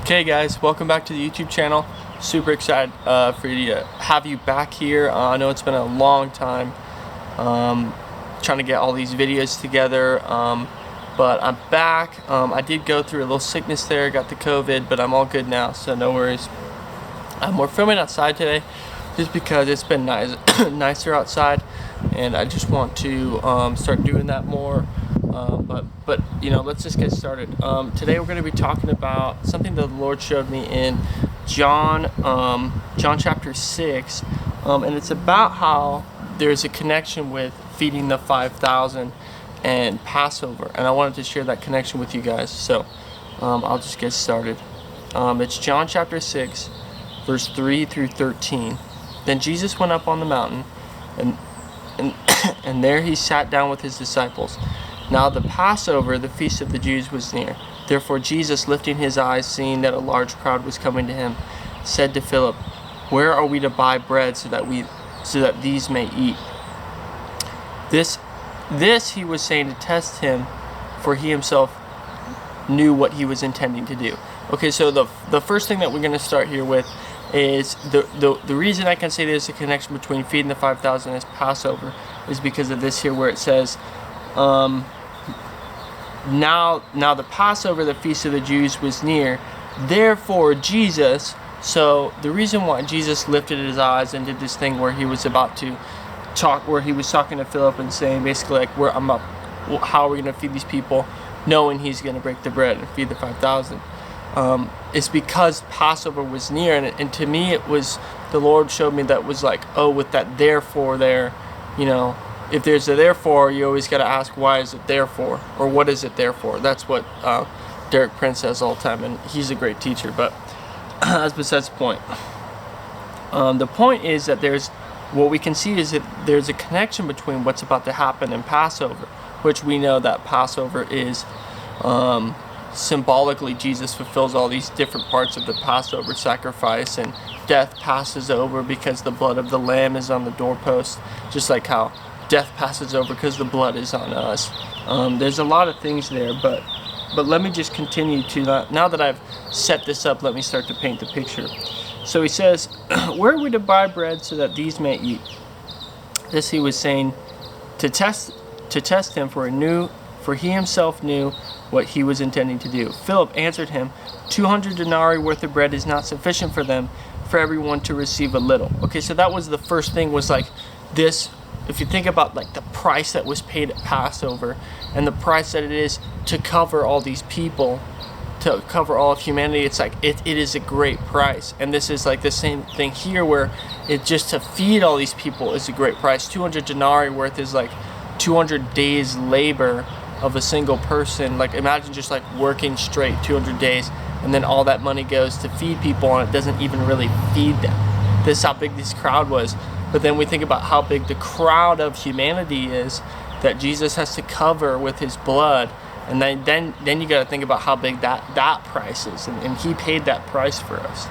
Okay guys, welcome back to the YouTube channel. Super excited for you to have you back here. I know it's been a long time trying to get all these videos together, but I'm back. I did go through a little sickness there, got the COVID, but I'm all good now, so no worries. We're filming outside today just because it's been nicer outside, and I just want to start doing that more. But you know, let's just get started. Today we're going to be talking about something that the Lord showed me in John chapter 6, and it's about how there's a connection with feeding the 5,000 and Passover, and I wanted to share that connection with you guys. So I'll just get started. It's John chapter 6, verse 3 through 13. Then Jesus went up on the mountain, and there he sat down with his disciples. Now the Passover, the feast of the Jews, was near. Therefore Jesus, lifting his eyes, seeing that a large crowd was coming to him, said to Philip, "Where are we to buy bread so that these may eat?" This he was saying to test him, for he himself knew what he was intending to do. Okay, so the first thing that we're going to start here with is the reason I can say there's a connection between feeding the 5,000 and Passover is because of this here, where it says, now the Passover, the feast of the Jews, was near. Therefore Jesus, so the reason why Jesus lifted his eyes and did this thing where he was about to talk, where he was talking to Philip and saying basically like, how are we going to feed these people, knowing he's going to break the bread and feed the 5,000, is because Passover was near. And to me, it was, the Lord showed me that was like, oh, with that therefore there, you know, if there's a therefore, you always got to ask, why is it there for? Or what is it there for? That's what Derek Prince says all the time, and he's a great teacher, but that's besides the point. The point is that what we can see is that there's a connection between what's about to happen in Passover, which we know that Passover is symbolically, Jesus fulfills all these different parts of the Passover sacrifice, and death passes over because the blood of the Lamb is on the doorpost, just like how death passes over because the blood is on us. There's a lot of things there, but let me just continue to now that I've set this up, let me start to paint the picture. So he says, "Where are we to buy bread so that these may eat?" This he was saying to test him, for he himself knew what he was intending to do. Philip answered him, 200 denarii worth of bread is not sufficient for them, for everyone to receive a little. Okay, so that was the first thing, was like this. If you think about like the price that was paid at Passover and the price that it is to cover all these people, to cover all of humanity, it's like it is a great price. And this is like the same thing here, where it just to feed all these people is a great price. 200 denarii worth is like 200 days labor of a single person. Like imagine just like working straight 200 days, and then all that money goes to feed people, and it doesn't even really feed them. This is how big this crowd was. But then we think about how big the crowd of humanity is that Jesus has to cover with his blood, and then you got to think about how big that price is, and he paid that price for us.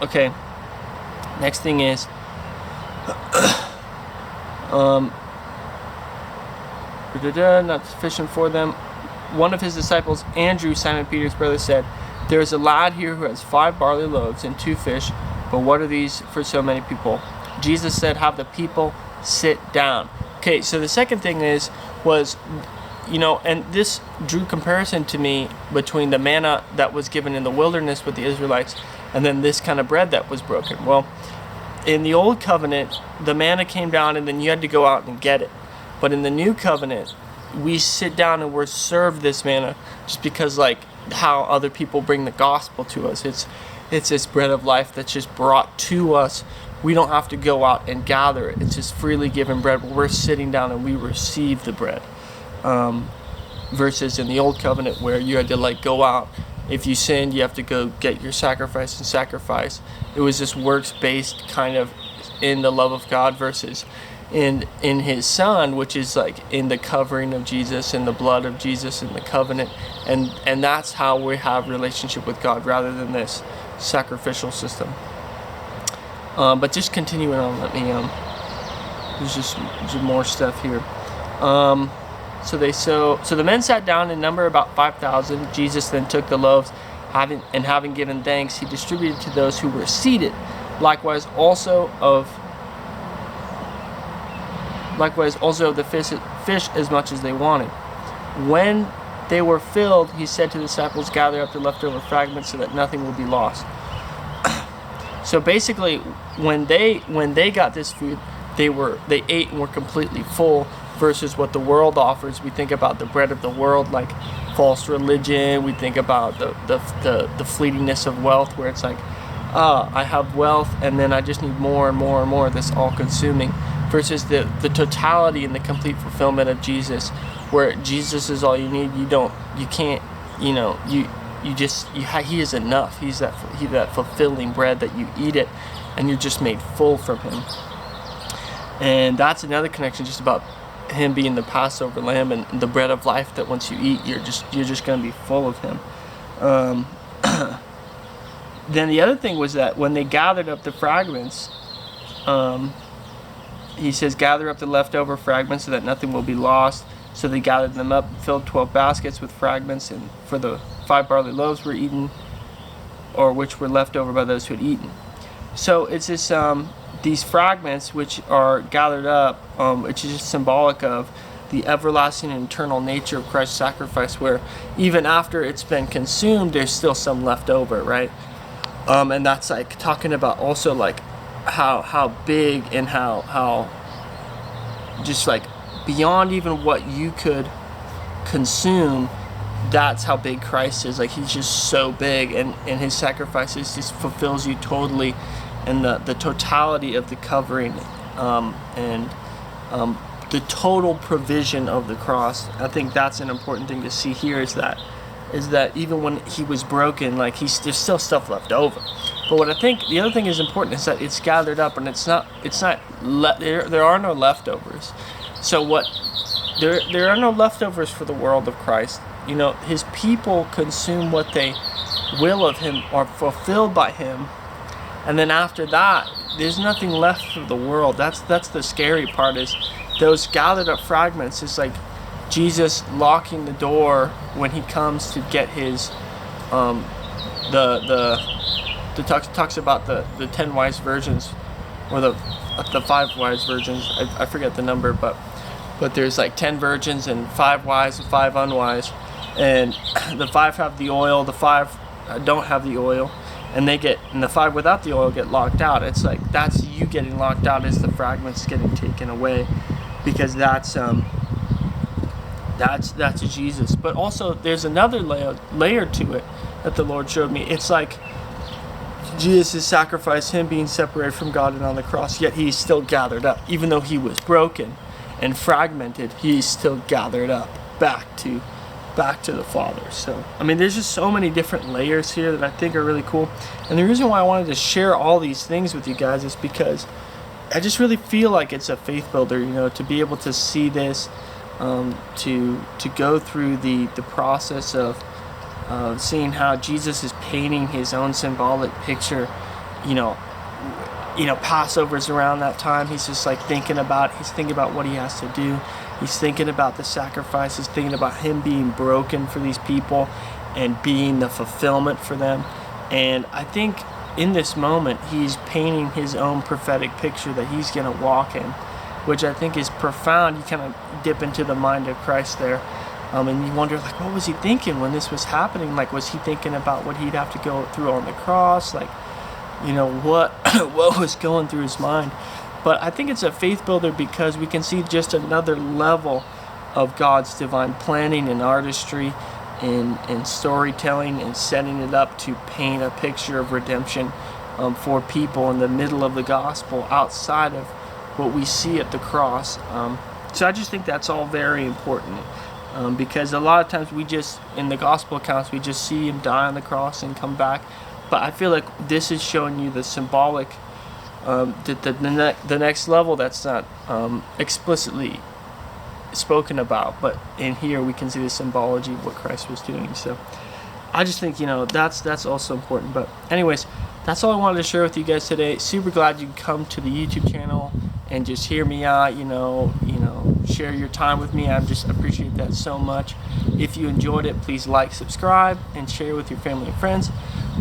Okay, next thing is not sufficient for them. One of his disciples, Andrew, Simon Peter's brother, said, "There is a lad here who has 5 barley loaves and 2 fish, but what are these for so many people?" Jesus said, "Have the people sit down." Okay, so the second thing was, you know, and this drew comparison to me between the manna that was given in the wilderness with the Israelites and then this kind of bread that was broken. Well, in the old covenant, the manna came down and then you had to go out and get it. But in the new covenant, we sit down and we're served this manna just because, like how other people bring the gospel to us. It's this bread of life that's just brought to us. We don't have to go out and gather it. It's just freely given bread where we're sitting down and we receive the bread. Versus in the old covenant where you had to like go out. If you sinned, you have to go get your sacrifice and sacrifice. It was this works-based kind of in the love of God, versus in his son, which is like in the covering of Jesus and the blood of Jesus and the covenant. And that's how we have relationship with God, rather than this sacrificial system. But just continuing on, there's just more stuff here. So the men sat down in number about 5,000. Jesus then took the loaves having given thanks, he distributed to those who were seated. Likewise also of the fish as much as they wanted. When they were filled, he said to the disciples, gather up the leftover fragments so that nothing will be lost. So basically, when they got this food, they ate and were completely full, versus what the world offers. We think about the bread of the world, like false religion. We think about the fleetingness of wealth, where it's like, I have wealth and then I just need more and more and more. This all-consuming, versus the totality and the complete fulfillment of Jesus, where Jesus is all you need. He is enough. He's that fulfilling bread that you eat it and you're just made full from him. And that's another connection, just about him being the Passover lamb and the bread of life, that once you eat, you're just going to be full of him. Then the other thing was that when they gathered up the fragments, he says, gather up the leftover fragments so that nothing will be lost. So they gathered them up and filled 12 baskets with fragments, and for the 5 barley loaves were eaten, or which were left over by those who had eaten. So it's this these fragments which are gathered up, which is just symbolic of the everlasting and eternal nature of Christ's sacrifice, where even after it's been consumed, there's still some left over, right? And that's like talking about also like how big and how just like beyond even what you could consume. That's how big Christ is. Like, he's just so big, and his sacrifices just fulfills you totally, and the totality of the covering, and the total provision of the cross. I think that's an important thing to see here, is that even when he was broken, like, there's still stuff left over. But what I think the other thing is important is that it's gathered up, and there are no leftovers. So there are no leftovers for the world of Christ. You know, his people consume what they will of him, are fulfilled by him, and then after that, there's nothing left for the world. That's the scary part, is those gathered up fragments. It's like Jesus locking the door when he comes to get his talks about the 10 wise virgins, or the 5 wise virgins. I forget the number, but there's like 10 virgins and 5 wise and 5 unwise, and the 5 have the oil, the 5 don't have the oil, and the 5 without the oil get locked out. It's like, that's you getting locked out, as the fragments getting taken away, because that's Jesus. But also there's another layer to it that the Lord showed me. It's like Jesus' sacrifice, him being separated from God and on the cross, yet he's still gathered up. Even though he was broken and fragmented, he's still gathered up back to the Father. So, I mean, there's just so many different layers here that I think are really cool. And the reason why I wanted to share all these things with you guys is because I just really feel like it's a faith builder, you know, to be able to see this, to go through the process of seeing how Jesus is painting his own symbolic picture. You know, Passover's around that time. He's just like thinking about what he has to do. He's thinking about the sacrifice. He's thinking about him being broken for these people and being the fulfillment for them. And I think in this moment, he's painting his own prophetic picture that he's going to walk in, which I think is profound. You kind of dip into the mind of Christ there. And you wonder, like, what was he thinking when this was happening? Like, was he thinking about what he'd have to go through on the cross? Like, you know, what was going through his mind? But I think it's a faith builder because we can see just another level of God's divine planning and artistry and storytelling, and setting it up to paint a picture of redemption for people in the middle of the gospel, outside of what we see at the cross. So I just think that's all very important. Because a lot of times in the gospel accounts, we just see him die on the cross and come back. But I feel like this is showing you the symbolic, the next level that's not explicitly spoken about. But in here we can see the symbology of what Christ was doing. So I just think, you know, that's also important. But anyways, that's all I wanted to share with you guys today. Super glad you come to the YouTube channel and just hear me out, you know, share your time with me. I just appreciate that so much. If you enjoyed it, please like, subscribe, and share with your family and friends.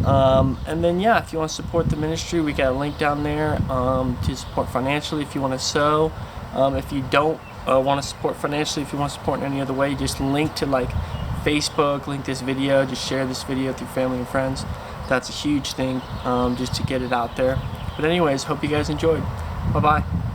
And then yeah, if you want to support the ministry, we got a link down there to support financially if you want to sow. If you don't want to support financially, if you want to support in any other way, just link to like Facebook, link this video, just share this video with your family and friends. That's a huge thing, just to get it out there. But anyways, hope you guys enjoyed. Bye bye.